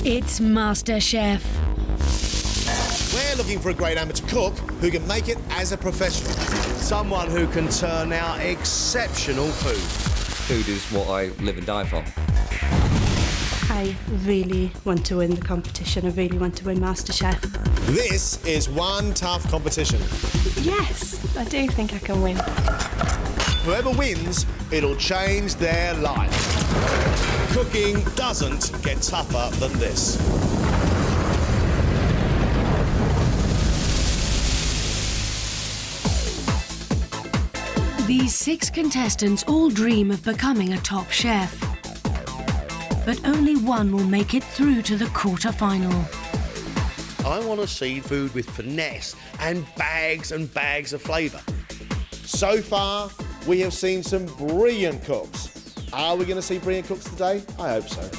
It's MasterChef. We're looking for a great amateur cook who can make it as a professional. Someone who can turn out exceptional food. Food is what I live and die for. I really want to win the competition. I really want to win MasterChef. This is one tough competition. Yes, I do think I can win. Whoever wins, it'll change their life. Cooking doesn't get tougher than this. These 6 contestants all dream of becoming a top chef. But only one will make it through to the quarterfinal. I want to see food with finesse and bags of flavour. So far, we have seen some brilliant cooks. Are we going to see brilliant cooks today? I hope so.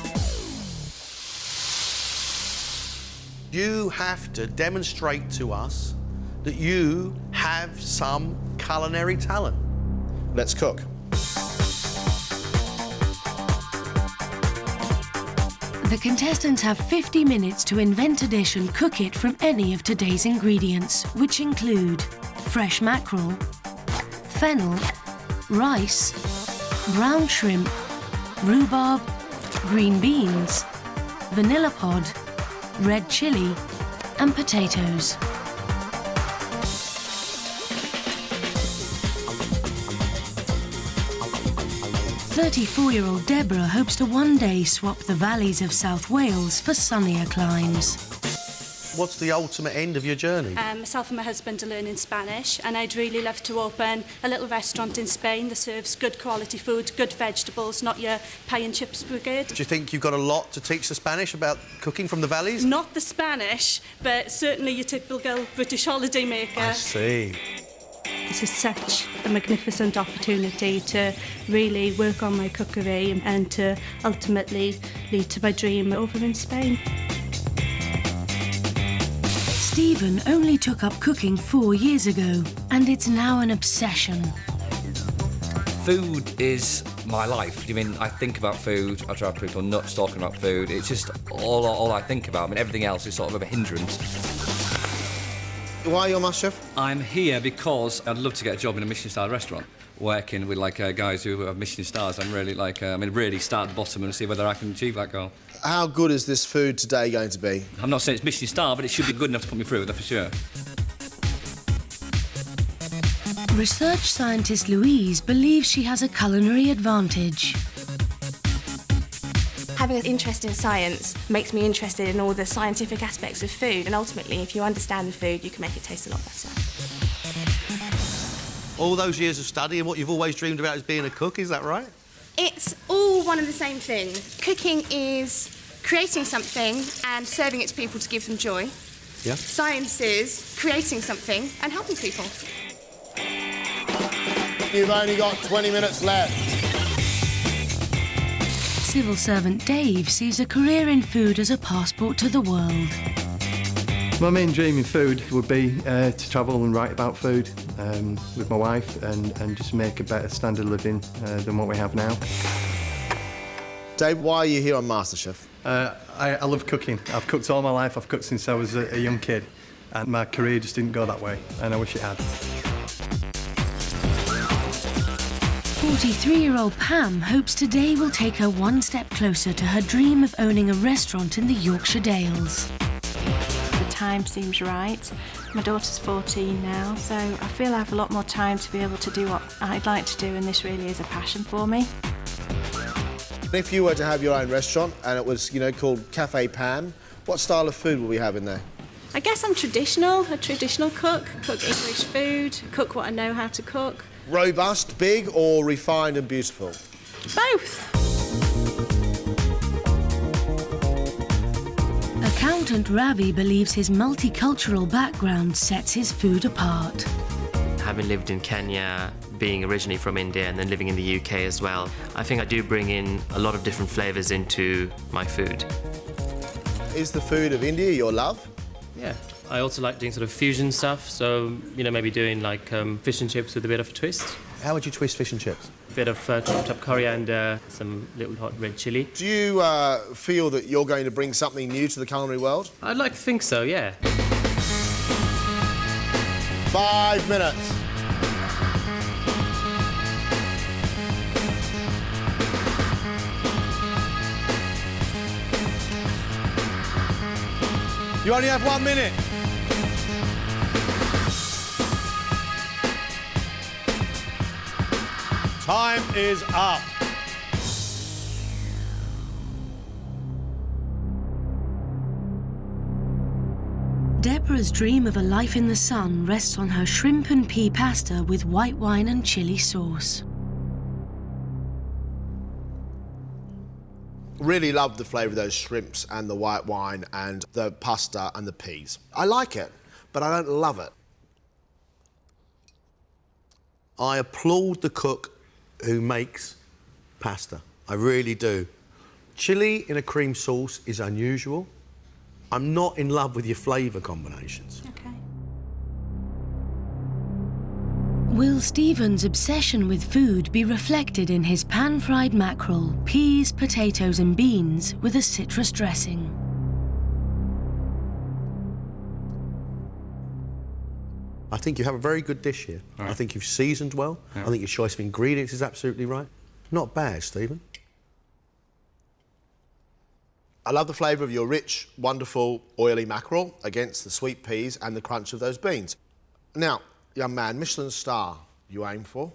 You have to demonstrate to us that you have some culinary talent. Let's cook. The contestants have 50 minutes to invent a dish and cook it from any of today's ingredients, which include fresh mackerel, fennel, rice, brown shrimp, rhubarb, green beans, vanilla pod, red chilli, and potatoes. 34-year-old Deborah hopes to one day swap the valleys of South Wales for sunnier climes. What's the ultimate end of your journey? Myself and my husband are learning Spanish, and I'd really love to open a little restaurant in Spain that serves good quality food, good vegetables, not your pie and chips brigade. Do you think you've got a lot to teach the Spanish about cooking from the valleys? Not the Spanish, but certainly your typical British holiday maker. I see. This is such a magnificent opportunity to really work on my cookery and to ultimately lead to my dream over in Spain. Stephen only took up cooking 4 years ago, and it's now an obsession. Food is my life. I mean, I think about food, I drive people nuts talking about food. It's just all I think about. I mean, everything else is sort of a hindrance. Why are you on MasterChef? I'm here because I'd love to get a job in a Michelin-star restaurant, working with guys who have Michelin stars. I'm really really start at the bottom and see whether I can achieve that goal. How good is this food today going to be? I'm not saying it's Michelin star, but it should be good enough to put me through, that's for sure. Research scientist Louise believes she has a culinary advantage. Having an interest in science makes me interested in all the scientific aspects of food, and ultimately, if you understand the food, you can make it taste a lot better. All those years of study and what you've always dreamed about is being a cook, is that right? It's all one and the same thing. Cooking is creating something and serving it to people to give them joy. Yeah. Science is creating something and helping people. You've only got 20 minutes left. Civil servant Dave sees a career in food as a passport to the world. My main dream in food would be to travel and write about food with my wife and just make a better standard of living than what we have now. Dave, why are you here on MasterChef? I love cooking. I've cooked all my life. I've cooked since I was a young kid, and my career just didn't go that way, and I wish it had. 43-year-old Pam hopes today will take her one step closer to her dream of owning a restaurant in the Yorkshire Dales. The time seems right. My daughter's 14 now, so I feel I have a lot more time to be able to do what I'd like to do, and this really is a passion for me. If you were to have your own restaurant and it was, called Cafe Pam, what style of food will we have in there? I guess I'm traditional, a traditional cook. Cook English food, cook what I know how to cook. Robust, big, or refined and beautiful? Both. Accountant Ravi believes his multicultural background sets his food apart. Having lived in Kenya, being originally from India and then living in the UK as well, I think I do bring in a lot of different flavours into my food. Is the food of India your love? Yeah. I also like doing sort of fusion stuff, so, maybe doing fish and chips with a bit of a twist. How would you twist fish and chips? bit of chopped up coriander, some little hot red chilli. Do you feel that you're going to bring something new to the culinary world? I'd like to think so, yeah. 5 minutes. You only have 1 minute. Time is up. Deborah's dream of a life in the sun rests on her shrimp and pea pasta with white wine and chilli sauce. Really love the flavour of those shrimps and the white wine and the pasta and the peas. I like it, but I don't love it. I applaud the cook who makes pasta. I really do. Chili in a cream sauce is unusual. I'm not in love with your flavour combinations. Okay. Will Stephen's obsession with food be reflected in his pan-fried mackerel, peas, potatoes and beans with a citrus dressing? I think you have a very good dish here. Right. I think you've seasoned well. Yeah. I think your choice of ingredients is absolutely right. Not bad, Stephen. I love the flavour of your rich, wonderful, oily mackerel against the sweet peas and the crunch of those beans. Now, young man, Michelin star you aim for.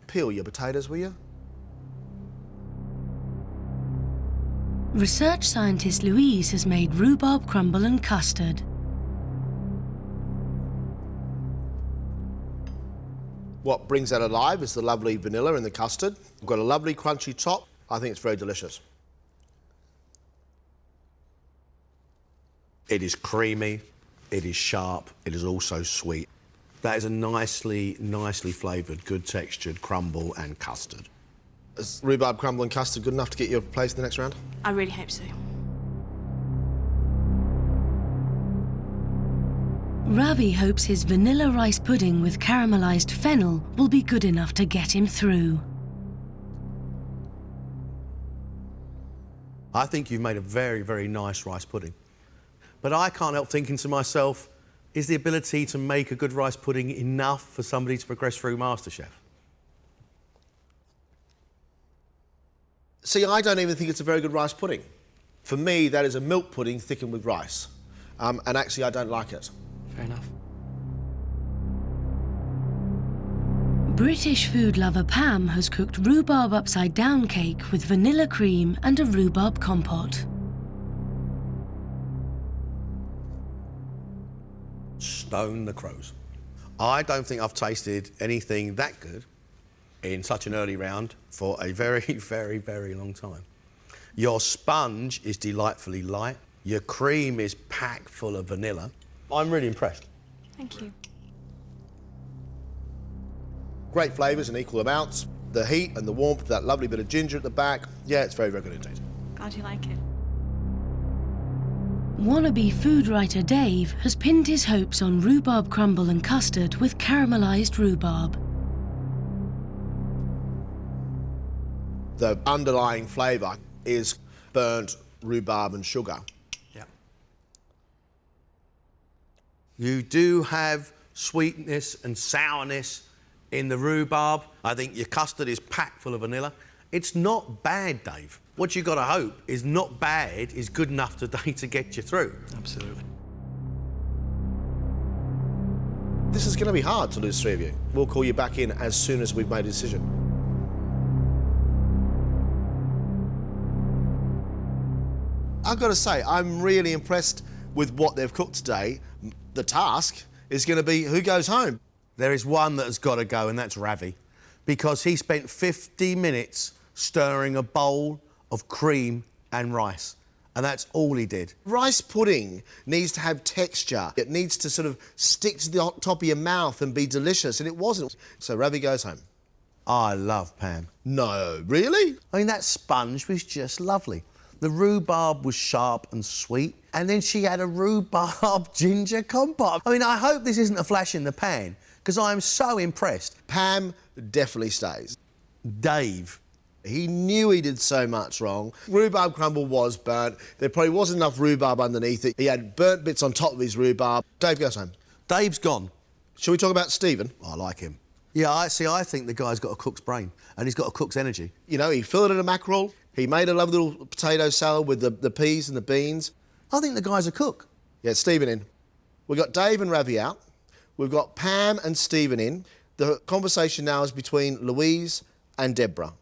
Peel your potatoes, will you? Research scientist Louise has made rhubarb crumble and custard. What brings that alive is the lovely vanilla in the custard. We've got a lovely crunchy top. I think it's very delicious. It is creamy, it is sharp, it is also sweet. That is a nicely flavoured, good textured crumble and custard. Is rhubarb crumble and custard good enough to get your place in the next round? I really hope so. Ravi hopes his vanilla rice pudding with caramelised fennel will be good enough to get him through. I think you've made a very, very nice rice pudding. But I can't help thinking to myself, is the ability to make a good rice pudding enough for somebody to progress through MasterChef? See, I don't even think it's a very good rice pudding. For me, that is a milk pudding thickened with rice. And actually, I don't like it. Fair enough. British food lover Pam has cooked rhubarb upside-down cake with vanilla cream and a rhubarb compote. Stone the crows. I don't think I've tasted anything that good in such an early round for a very, very, very long time. Your sponge is delightfully light. Your cream is packed full of vanilla. I'm really impressed. Thank you. Great flavours in equal amounts. The heat and the warmth, that lovely bit of ginger at the back. Yeah, it's very, very good indeed. Glad you like it. Wannabe food writer Dave has pinned his hopes on rhubarb crumble and custard with caramelised rhubarb. The underlying flavour is burnt rhubarb and sugar. Yeah. You do have sweetness and sourness in the rhubarb. I think your custard is packed full of vanilla. It's not bad, Dave. What you've got to hope is not bad is good enough today to get you through. Absolutely. This is going to be hard to lose 3 of you. We'll call you back in as soon as we've made a decision. I've got to say, I'm really impressed with what they've cooked today. The task is going to be who goes home. There is one that has got to go, and that's Ravi, because he spent 50 minutes stirring a bowl of cream and rice, and that's all he did. Rice pudding needs to have texture. It needs to sort of stick to the top of your mouth and be delicious, and it wasn't. So Ravi goes home. I love Pam. No, really? I mean, that sponge was just lovely. The rhubarb was sharp and sweet, and then she had a rhubarb ginger compote. I mean, I hope this isn't a flash in the pan, because I am so impressed. Pam definitely stays. Dave. He knew he did so much wrong. Rhubarb crumble was burnt. There probably wasn't enough rhubarb underneath it. He had burnt bits on top of his rhubarb. Dave goes home. Dave's gone. Shall we talk about Stephen? Oh, I like him. Yeah, I think the guy's got a cook's brain and he's got a cook's energy. You know, he filleted a mackerel. He made a lovely little potato salad with the peas and the beans. I think the guy's a cook. Yeah, Stephen in. We've got Dave and Ravi out. We've got Pam and Stephen in. The conversation now is between Louise and Deborah.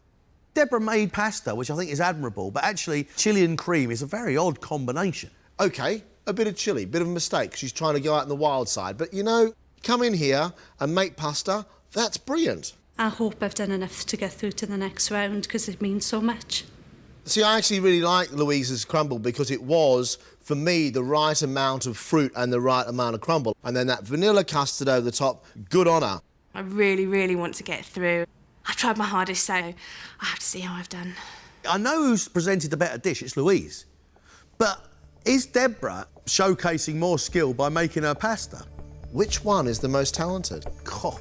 Deborah made pasta, which I think is admirable, but actually chilli and cream is a very odd combination. OK, a bit of chilli, bit of a mistake. She's trying to go out on the wild side. But, you know, come in here and make pasta, that's brilliant. I hope I've done enough to get through to the next round because it means so much. See, I actually really like Louise's crumble because it was, for me, the right amount of fruit and the right amount of crumble. And then that vanilla custard over the top, good on her. I really, really want to get through. I've tried my hardest, so I have to see how I've done. I know who's presented the better dish, it's Louise. But is Deborah showcasing more skill by making her pasta? Which one is the most talented? God.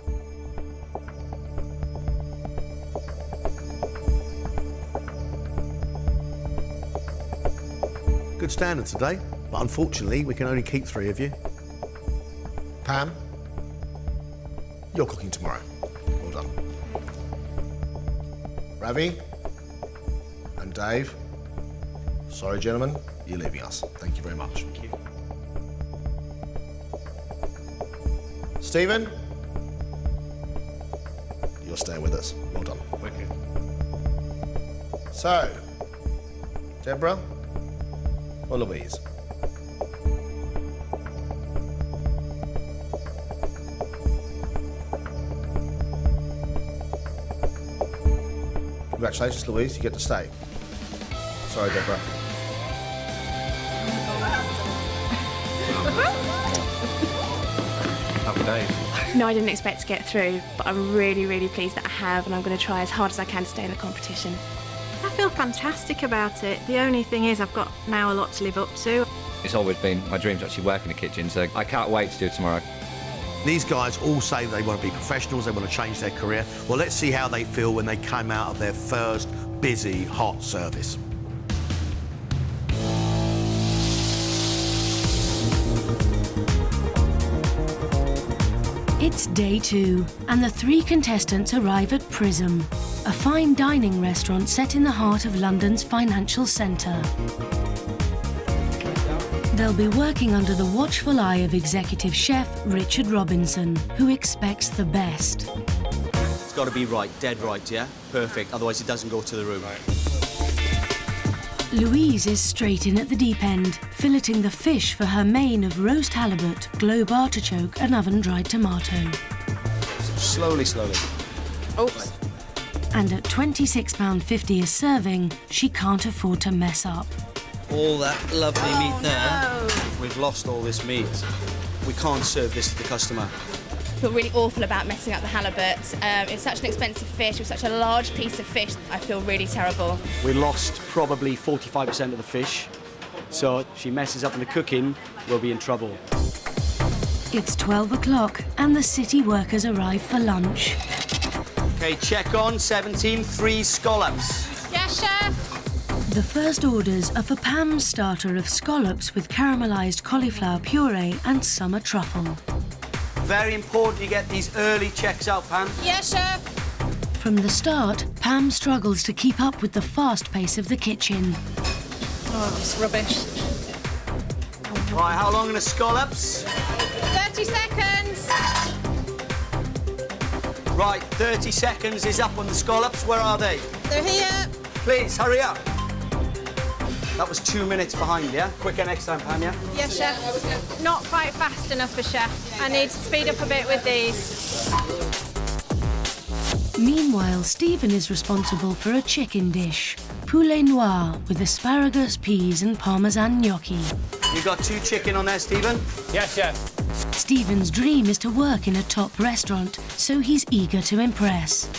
Good standard today, but unfortunately we can only keep 3 of you. Pam, you're cooking tomorrow. Well done. Ravi and Dave, sorry, gentlemen, you're leaving us. Thank you very much. Thank you. Stephen, you're staying with us. Well done. Wicked. So, Deborah or Louise? Congratulations, Louise, you get to stay. Sorry, Deborah. Happy days. No, I didn't expect to get through, but I'm really, really pleased that I have, and I'm going to try as hard as I can to stay in the competition. I feel fantastic about it. The only thing is I've got now a lot to live up to. It's always been my dream to actually work in the kitchen, so I can't wait to do it tomorrow. These guys all say they want to be professionals, they want to change their career. Well, let's see how they feel when they come out of their first busy, hot service. It's day 2, and the 3 contestants arrive at Prism, a fine dining restaurant set in the heart of London's financial centre. They'll be working under the watchful eye of executive chef Richard Robinson, who expects the best. It's got to be right, dead right, yeah? Perfect, otherwise it doesn't go to the room. Louise is straight in at the deep end, filleting the fish for her main of roast halibut, globe artichoke and oven-dried tomato. Slowly, slowly. Oops. And at £26.50 a serving, she can't afford to mess up. All that lovely meat there. We've lost all this meat. We can't serve this to the customer. I feel really awful about messing up the halibut. It's such an expensive fish, with such a large piece of fish. I feel really terrible. We lost probably 45% of the fish, so if she messes up in the cooking, we'll be in trouble. It's 12 o'clock and the city workers arrive for lunch. OK, check on 17, 3 scallops. Yes, chef. The first orders are for Pam's starter of scallops with caramelised cauliflower puree and summer truffle. Very important you get these early checks out, Pam. Yes, chef. From the start, Pam struggles to keep up with the fast pace of the kitchen. Oh, it's rubbish. Right, how long are the scallops? 30 seconds. Right, 30 seconds is up on the scallops. Where are they? They're here. Please, hurry up. That was 2 minutes behind, yeah? Quicker next time, Pam, yeah? Yes, chef. Not quite fast enough for chef. I need to speed up a bit with these. Meanwhile, Stephen is responsible for a chicken dish. Poulet noir with asparagus, peas and parmesan gnocchi. You got 2 chicken on there, Stephen? Yes, chef. Stephen's dream is to work in a top restaurant, so he's eager to impress.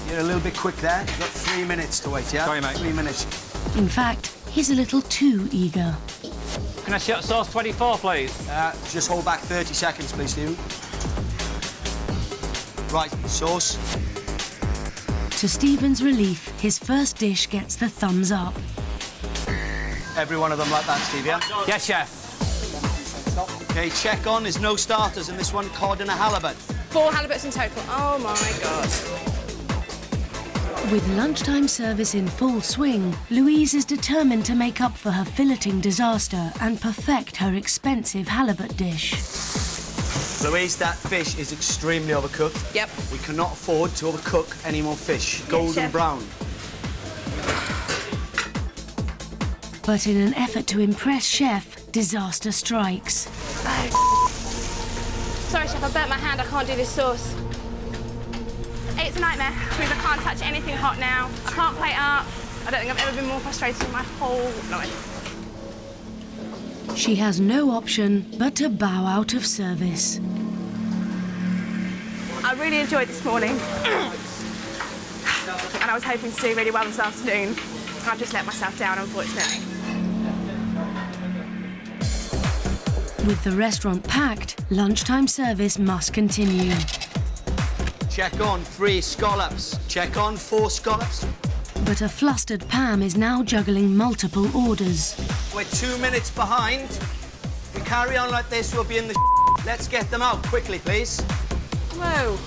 You're a little bit quick there. You've got 3 minutes to wait, yeah? Sorry, mate. 3 minutes. In fact, he's a little too eager. Can I shut sauce 24, please? Just hold back 30 seconds, please, Stephen. Right, sauce. To Stephen's relief, his first dish gets the thumbs up. Every one of them like that, Steve, yeah? Yes, chef. OK, check on. There's no starters in this one. Cod and a halibut. 4 halibuts in total. Oh, my God. With lunchtime service in full swing, Louise is determined to make up for her filleting disaster and perfect her expensive halibut dish. Louise, that fish is extremely overcooked. Yep. We cannot afford to overcook any more fish. Golden chef. brown. But in an effort to impress Chef, disaster strikes. Sorry, Chef, I burnt my hand. I can't do this sauce. It's a nightmare. It means I can't touch anything hot now. I can't plate up. I don't think I've ever been more frustrated in my whole life. She has no option but to bow out of service. I really enjoyed this morning. And I was hoping to do really well this afternoon. I've just let myself down, unfortunately. With the restaurant packed, lunchtime service must continue. Check on 3 scallops. Check on 4 scallops. But a flustered Pam is now juggling multiple orders. We're 2 minutes behind. If we carry on like this, we'll be in the Let's get them out quickly, please. Whoa.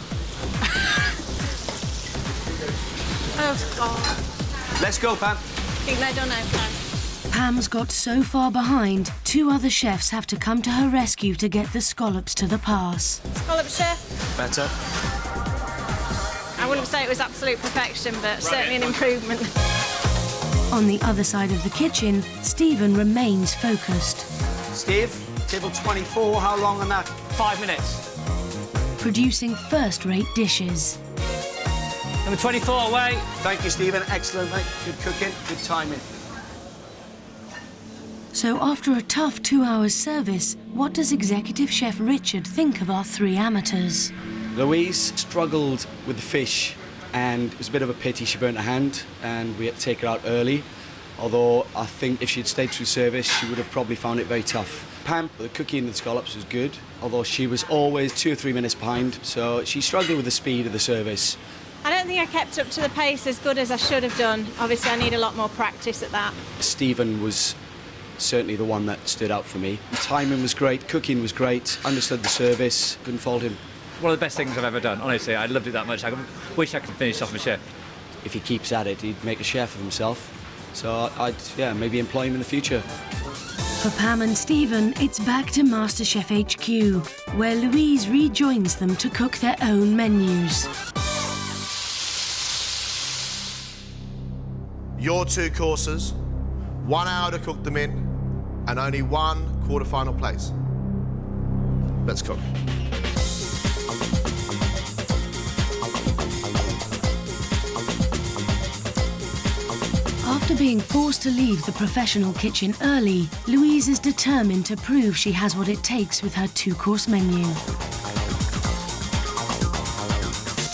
Oh, God. Let's go, Pam. Think they don't know, Pam. Pam's got so far behind, 2 other chefs have to come to her rescue to get the scallops to the pass. Scallop, chef. Better. I wouldn't say it was absolute perfection, but certainly an improvement. On the other side of the kitchen, Stephen remains focused. Steve, table 24, how long on that? 5 minutes. Producing first-rate dishes. Number 24 away. Thank you, Stephen. Excellent, mate. Good cooking, good timing. So after a tough 2 hours service, what does Executive Chef Richard think of our 3 amateurs? Louise struggled with the fish, and it was a bit of a pity she burnt her hand, and we had to take her out early. Although I think if she'd stayed through service, she would have probably found it very tough. Pam, the cooking and the scallops was good, although she was always 2 or 3 minutes behind, so she struggled with the speed of the service. I don't think I kept up to the pace as good as I should have done. Obviously, I need a lot more practice at that. Stephen was certainly the one that stood out for me. The timing was great, cooking was great, understood the service, couldn't fault him. One of the best things I've ever done. Honestly, I loved it that much. I wish I could finish off a chef. If he keeps at it, he'd make a chef of himself. So I'd, maybe employ him in the future. For Pam and Stephen, it's back to MasterChef HQ, where Louise rejoins them to cook their own menus. Your 2 courses, 1 hour to cook them in, and only 1 quarterfinal place. Let's cook. After being forced to leave the professional kitchen early, Louise is determined to prove she has what it takes with her 2-course menu.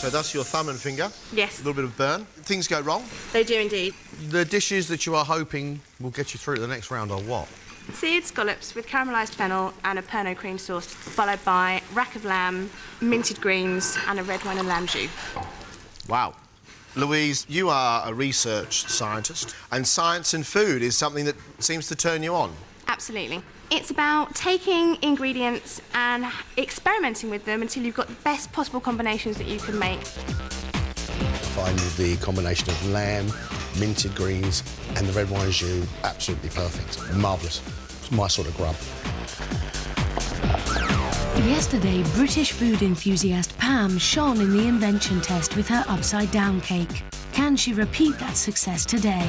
So that's your thumb and finger. Yes. A little bit of burn. Things go wrong. They do indeed. The dishes that you are hoping will get you through to the next round are what? Seared scallops with caramelised fennel and a Pernod cream sauce, followed by rack of lamb, minted greens and a red wine and lamb jus. Wow. Louise, you are a research scientist, and science in food is something that seems to turn you on. Absolutely. It's about taking ingredients and experimenting with them until you've got the best possible combinations that you can make. I find the combination of lamb, minted greens and the red wine jus absolutely perfect. Marvellous. It's my sort of grub. Yesterday, British food enthusiast Pam shone in the invention test with her upside-down cake. Can she repeat that success today?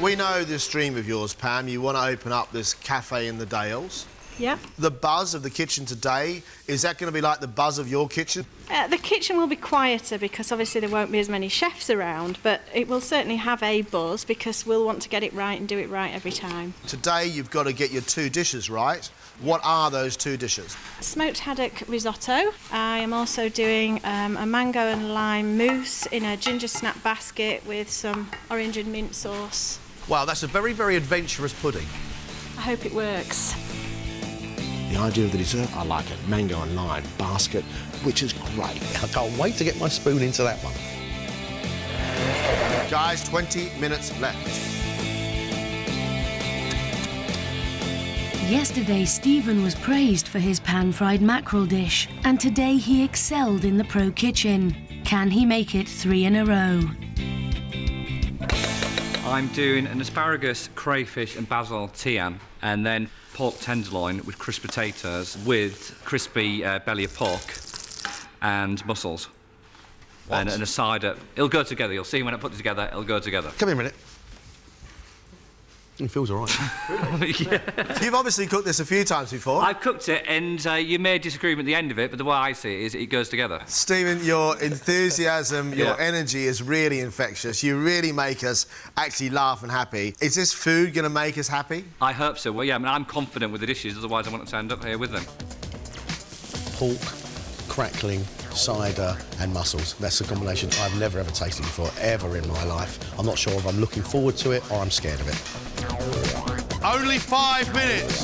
We know this dream of yours, Pam. You want to open up this cafe in the Dales. Yep. The buzz of the kitchen today, is that going to be like the buzz of your kitchen? The kitchen will be quieter because obviously there won't be as many chefs around, but it will certainly have a buzz because we'll want to get it right and do it right every time. Today you've got to get your 2 dishes right. What are those 2 dishes? Smoked haddock risotto. I am also doing a mango and lime mousse in a ginger snap basket with some orange and mint sauce. Wow, that's a very, very adventurous pudding. I hope it works. The idea of the dessert, I like it. Mango and lime basket, which is great. I can't wait to get my spoon into that one. Guys, 20 minutes left. Yesterday, Stephen was praised for his pan-fried mackerel dish, and today he excelled in the pro kitchen. Can he make it 3 in a row? I'm doing an asparagus, crayfish and basil tian, and then pork tenderloin with crisp potatoes with crispy belly of pork and mussels. And a cider. It'll go together. You'll see when I put it together, it'll go together. Come here a minute. It feels all right. Yeah. You've obviously cooked this a few times before. I've cooked it, and you may disagree with the end of it, but the way I see it is it goes together. Stephen, your enthusiasm, your energy is really infectious. You really make us actually laugh and happy. Is this food going to make us happy? I hope so. Well, yeah, I mean, I'm confident with the dishes, otherwise I wouldn't have turned up here with them. Pork, crackling, cider and mussels. That's a combination I've never ever tasted before, ever in my life. I'm not sure if I'm looking forward to it or I'm scared of it. Only 5 minutes.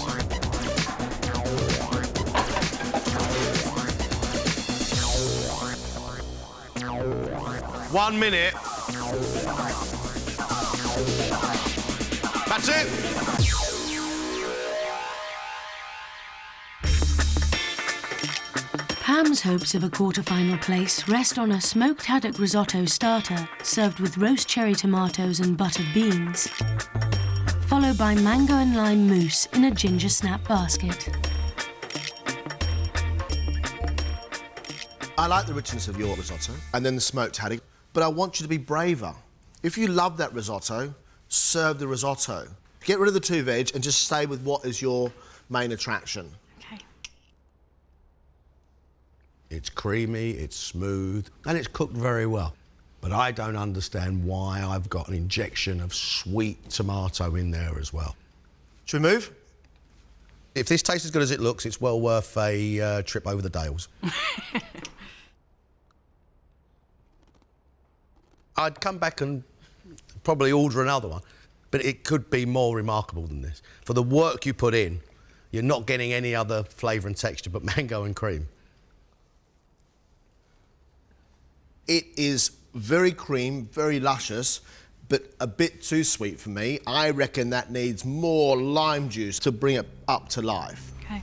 One minute. That's it. Pam's hopes of a quarter-final place rest on a smoked haddock risotto starter served with roast cherry tomatoes and buttered beans, followed by mango and lime mousse in a ginger snap basket. I like the richness of your risotto and then the smoked haddock, but I want you to be braver. If you love that risotto, serve the risotto. Get rid of the 2 veg and just stay with what is your main attraction. It's creamy, it's smooth, and it's cooked very well. But I don't understand why I've got an injection of sweet tomato in there as well. Should we move? If this tastes as good as it looks, it's well worth a trip over the Dales. I'd come back and probably order another one, but it could be more remarkable than this. For the work you put in, you're not getting any other flavour and texture but mango and cream. It is very cream, very luscious, but a bit too sweet for me. I reckon that needs more lime juice to bring it up to life. Okay.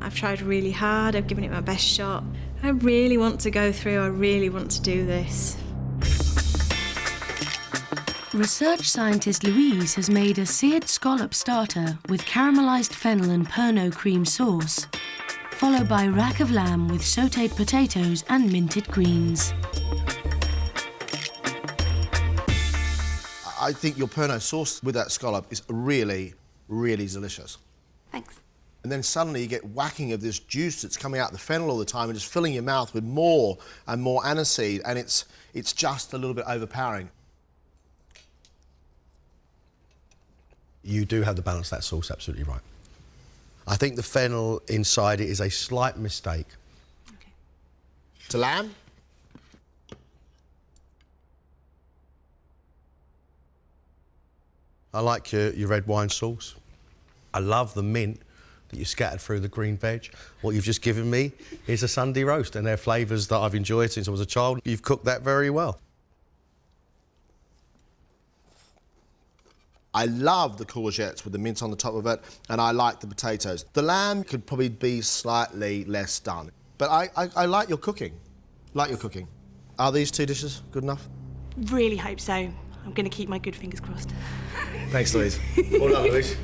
I've tried really hard, I've given it my best shot. I really want to go through, I really want to do this. Research scientist Louise has made a seared scallop starter with caramelised fennel and Pernod cream sauce, followed by rack of lamb with sautéed potatoes and minted greens. I think your Pernod sauce with that scallop is really, really delicious. Thanks. And then suddenly you get whacking of this juice that's coming out of the fennel all the time and just filling your mouth with more and more aniseed, and it's just a little bit overpowering. You do have the balance of that sauce, absolutely right. I think the fennel inside it is a slight mistake. Okay. To lamb? I like your red wine sauce. I love the mint that you scattered through the green veg. What you've just given me is a Sunday roast, and they're flavours that I've enjoyed since I was a child. You've cooked that very well. I love the courgettes with the mint on the top of it, and I like the potatoes. The lamb could probably be slightly less done, but I like your cooking. Like your cooking. Are these 2 dishes good enough? Really hope so. I'm going to keep my good fingers crossed. Thanks, Louise. Well done, Louise.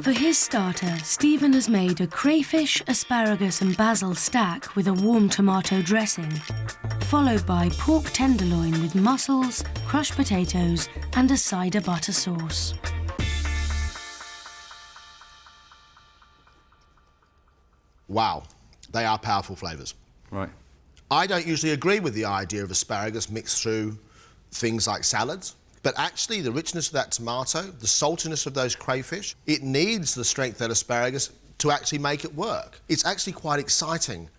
For his starter, Stephen has made a crayfish, asparagus and basil stack with a warm tomato dressing, followed by pork tenderloin with mussels, crushed potatoes and a cider butter sauce. Wow, they are powerful flavours. Right. I don't usually agree with the idea of asparagus mixed through things like salads, but actually the richness of that tomato, the saltiness of those crayfish, it needs the strength of that asparagus to actually make it work. It's actually quite exciting.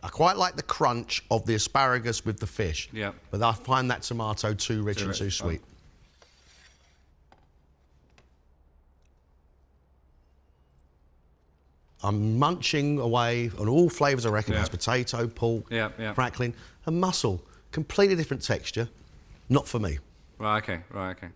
I quite like the crunch of the asparagus with the fish. Yeah. But I find that tomato too rich and too sweet. I'm munching away on all flavours I recognise. Potato, pork, crackling, and mussel. Completely different texture. Not for me. Right, okay.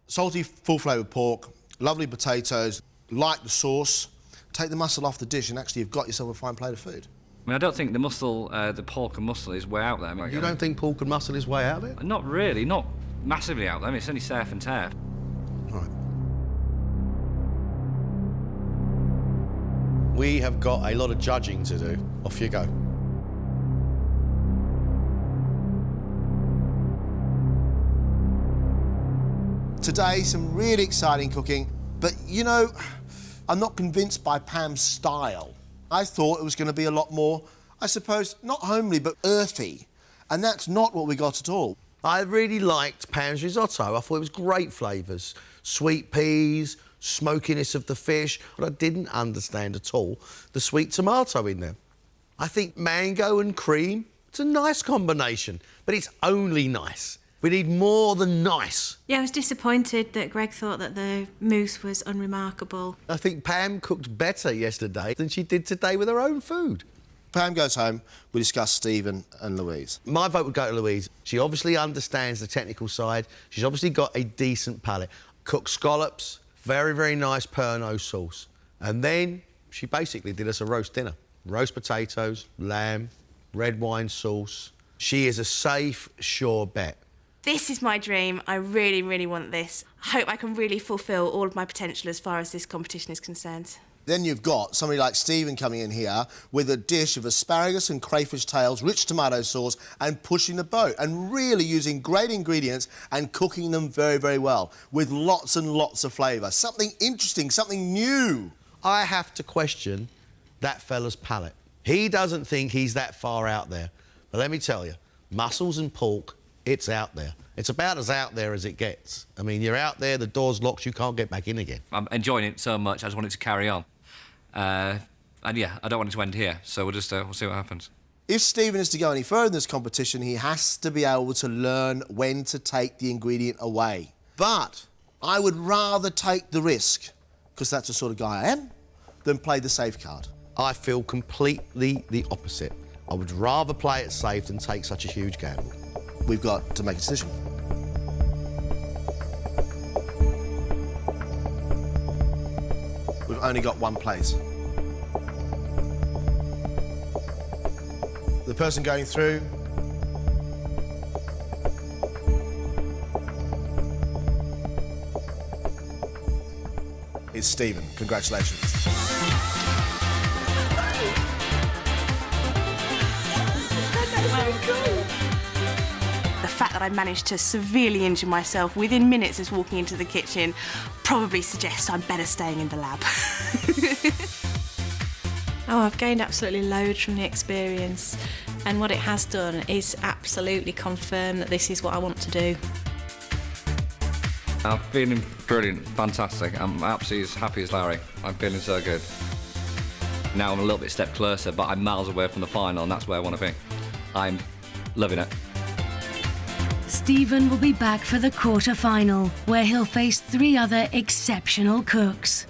Salty, full-flavoured pork, lovely potatoes, like the sauce. Take the mussel off the dish and actually you've got yourself a fine plate of food. I mean, I don't think the mussel, the pork and mussel is way out there. You don't think pork and mussel is way out there? Not really, not massively out there. I mean, it's only surf and turf. All right. We have got a lot of judging to do. Off you go. Today, some really exciting cooking, but you know, I'm not convinced by Pam's style. I thought it was going to be a lot more, I suppose, not homely, but earthy, and that's not what we got at all. I really liked Pam's risotto. I thought it was great flavours. Sweet peas, smokiness of the fish, but I didn't understand at all the sweet tomato in there. I think mango and cream, it's a nice combination, but it's only nice. We need more than nice. Yeah, I was disappointed that Greg thought that the mousse was unremarkable. I think Pam cooked better yesterday than she did today with her own food. Pam goes home, we discuss Stephen and Louise. My vote would go to Louise. She obviously understands the technical side. She's obviously got a decent palate. Cooked scallops, very, very nice Pernod sauce. And then she basically did us a roast dinner. Roast potatoes, lamb, red wine sauce. She is a safe, sure bet. This is my dream. I really, really want this. I hope I can really fulfil all of my potential as far as this competition is concerned. Then you've got somebody like Stephen coming in here with a dish of asparagus and crayfish tails, rich tomato sauce, and pushing the boat, and really using great ingredients and cooking them very, very well, with lots and lots of flavour. Something interesting, something new. I have to question that fella's palate. He doesn't think he's that far out there. But let me tell you, mussels and pork, it's out there. It's about as out there as it gets. I mean, you're out there, the door's locked, you can't get back in again. I'm enjoying it so much, I just want it to carry on. And yeah, I don't want it to end here, so we'll just we'll see what happens. If Stephen is to go any further in this competition, he has to be able to learn when to take the ingredient away. But I would rather take the risk, because that's the sort of guy I am, than play the safe card. I feel completely the opposite. I would rather play it safe than take such a huge gamble. We've got to make a decision. We've only got one place. The person going through is Stephen. Congratulations. The fact that I managed to severely injure myself within minutes as walking into the kitchen probably suggests I'm better staying in the lab. Oh, I've gained absolutely loads from the experience, and what it has done is absolutely confirm that this is what I want to do. I'm feeling brilliant, fantastic. I'm absolutely as happy as Larry. I'm feeling so good. Now I'm a little bit step closer, but I'm miles away from the final, and that's where I want to be. I'm loving it. Stephen will be back for the quarter-final, where he'll face 3 other exceptional cooks.